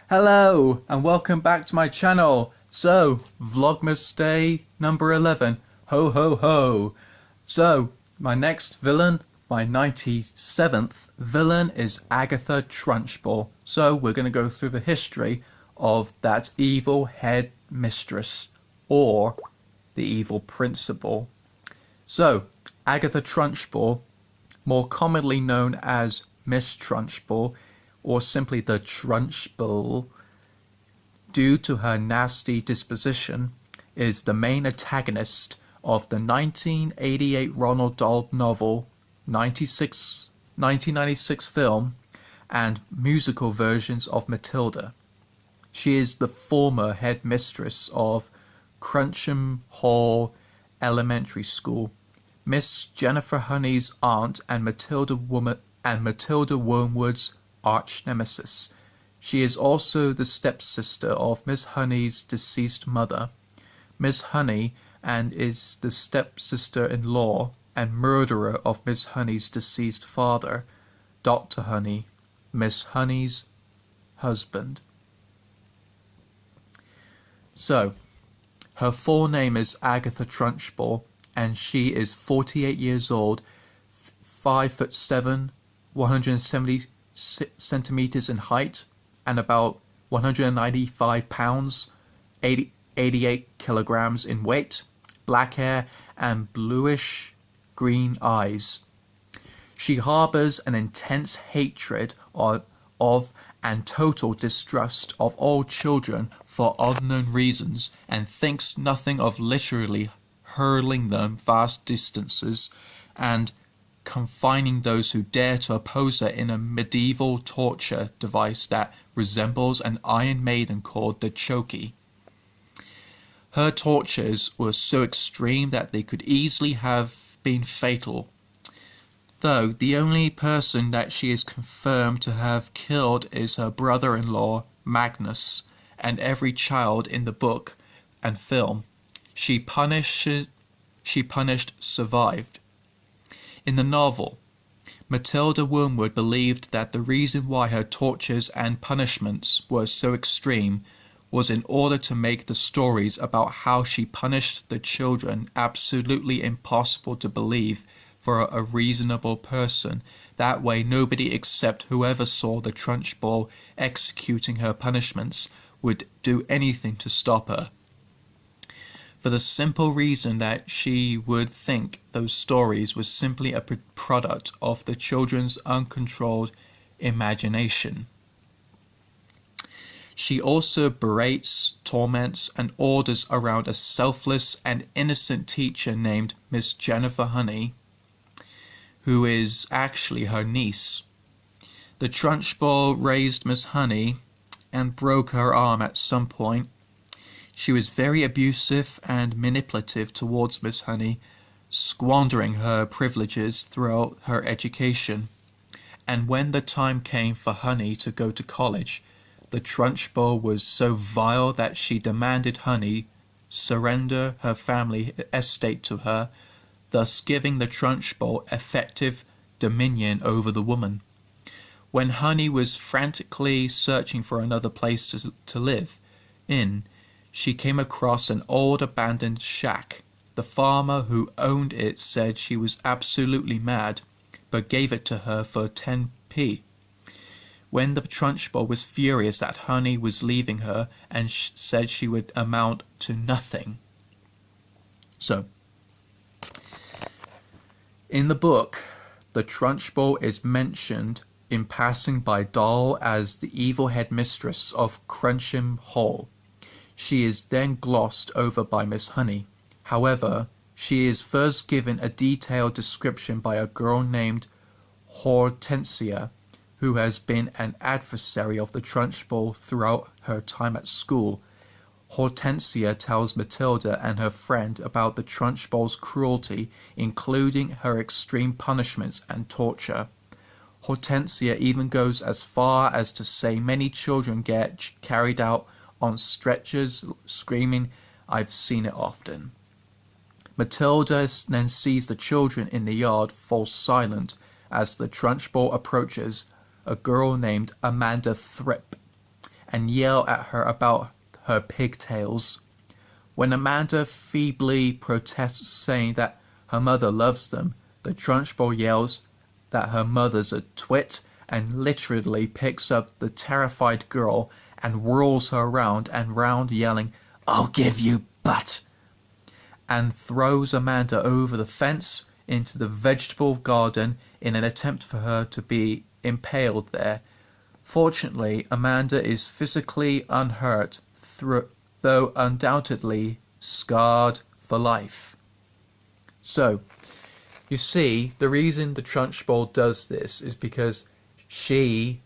Hello and welcome back to my channel. So, Vlogmas day number 11. Ho ho ho. So, my next villain, my 97th villain is Agatha Trunchbull. So, we're going to go through the history of that evil head mistress or the evil principal. So, Agatha Trunchbull, more commonly known as Miss Trunchbull, or simply the Trunchbull, due to her nasty disposition, is the main antagonist of the 1988 Ronald Dahl novel, 1996 film, and musical versions of Matilda. She is the former headmistress of Trunchbull Elementary School, Miss Jennifer Honey's aunt and Matilda Wormwood's arch nemesis. She is also the stepsister of Miss Honey's deceased mother, Miss Honey, and is the stepsister-in-law and murderer of Miss Honey's deceased father, Dr. Honey, Miss Honey's husband. So, her full name is Agatha Trunchbull, and she is 48 years old, 5'7", 170 centimeters in height, and about 195 pounds, 88 kilograms in weight, black hair, and bluish green eyes. She harbors an intense hatred of and total distrust of all children for unknown reasons, and thinks nothing of literally hurling them vast distances and confining those who dare to oppose her in a medieval torture device that resembles an Iron Maiden called the Chokey. Her tortures were so extreme that they could easily have been fatal, though the only person that she is confirmed to have killed is her brother-in-law, Magnus, and every child in the book and film she punished survived. In the novel, Matilda Wormwood believed that the reason why her tortures and punishments were so extreme was in order to make the stories about how she punished the children absolutely impossible to believe for a reasonable person. That way nobody except whoever saw the Trunchbull executing her punishments would do anything to stop her, for the simple reason that she would think those stories were simply a product of the children's uncontrolled imagination. She also berates, torments, and orders around a selfless and innocent teacher named Miss Jennifer Honey, who is actually her niece. The Trunchbull raised Miss Honey and broke her arm at some point. She was very abusive and manipulative towards Miss Honey, squandering her privileges throughout her education. And when the time came for Honey to go to college, the Trunchbull was so vile that she demanded Honey surrender her family estate to her, thus giving the Trunchbull effective dominion over the woman. When Honey was frantically searching for another place to live in, she came across an old abandoned shack. The farmer who owned it said she was absolutely mad, but gave it to her for 10p. When the Trunchbull was furious that Honey was leaving her and said she would amount to nothing. So, in the book, the Trunchbull is mentioned in passing by Dahl as the evil headmistress of Trunchbull. She is then glossed over by Miss Honey. However, she is first given a detailed description by a girl named Hortensia, who has been an adversary of the Trunchbull throughout her time at school. Hortensia tells Matilda and her friend about the Trunchbull's cruelty, including her extreme punishments and torture. Hortensia even goes as far as to say many children get carried out on stretchers, screaming, "I've seen it often." Matilda then sees the children in the yard fall silent as the Trunchbull approaches a girl named Amanda Thripp, and yell at her about her pigtails. When Amanda feebly protests, saying that her mother loves them, the Trunchbull yells that her mother's a twit and literally picks up the terrified girl and whirls her round and round, yelling, "I'll give you butt," and throws Amanda over the fence into the vegetable garden in an attempt for her to be impaled there. Fortunately, Amanda is physically unhurt, though undoubtedly scarred for life. So, you see, the reason the Trunchbull does this is because she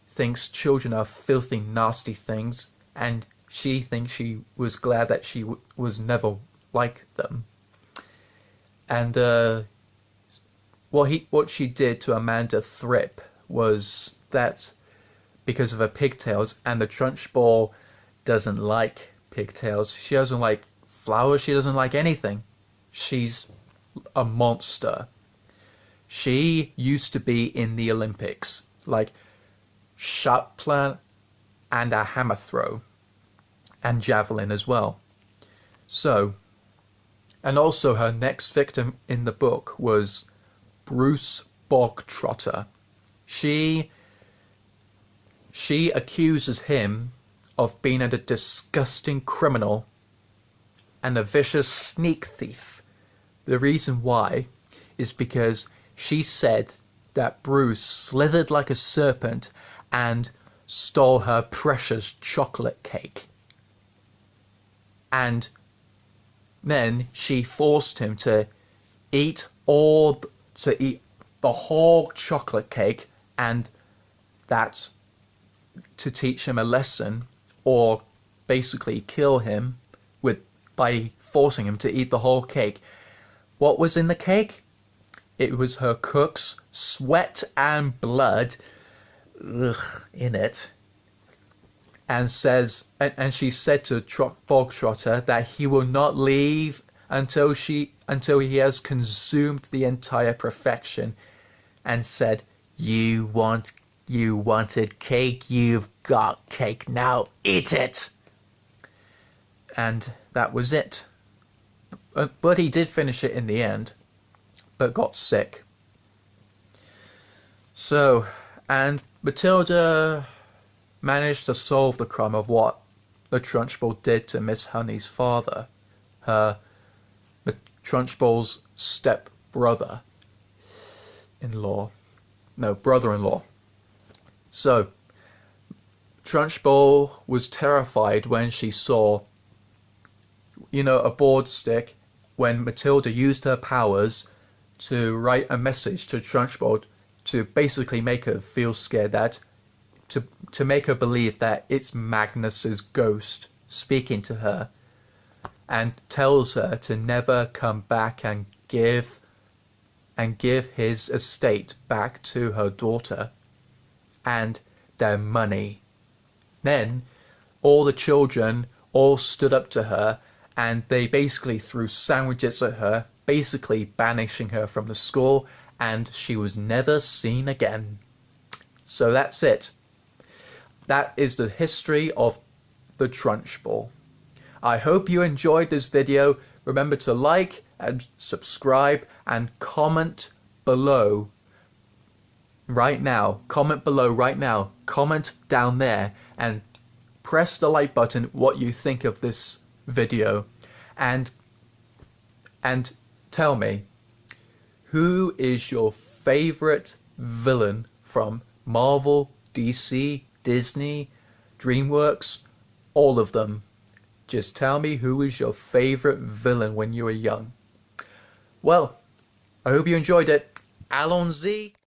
thinks children are filthy, nasty things, and she thinks she was glad that she was never like them. And what she did to Amanda Thripp was that because of her pigtails, and the Trunchbull doesn't like pigtails. She doesn't like flowers. She doesn't like anything. She's a monster. She used to be in the Olympics, like shot plant and a hammer throw, and javelin as well. So, and also her next victim in the book was Bruce Bogtrotter. She accuses him of being a disgusting criminal and a vicious sneak thief. The reason why is because she said that Bruce slithered like a serpent and stole her precious chocolate cake. And then she forced him to eat the whole chocolate cake, and that to teach him a lesson, or basically kill him by forcing him to eat the whole cake. What was in the cake? It was her cook's sweat and blood in it. And she said to Bogtrotter that he will not leave until he has consumed the entire perfection, and said, You wanted cake, you've got cake, now eat it." And that was it. But he did finish it in the end, but got sick. So, and Matilda managed to solve the crime of what the Trunchbull did to Miss Honey's father, her Trunchbull's brother-in-law. So, Trunchbull was terrified when she saw, a board stick, when Matilda used her powers to write a message to Trunchbull to basically make her feel scared, that to make her believe that it's Magnus's ghost speaking to her, and tells her to never come back and give his estate back to her daughter and their money. Then all the children all stood up to her, and they basically threw sandwiches at her, basically banishing her from the school, and she was never seen again. So that's it. That is the history of the Trunchbull. I hope you enjoyed this video. Remember to like and subscribe and comment below right now. Comment below right now. Comment down there and press the like button what you think of this video, and tell me, who is your favorite villain from Marvel, DC, Disney, DreamWorks, all of them. Just tell me who is your favorite villain when you were young. Well, I hope you enjoyed it. Allons-y.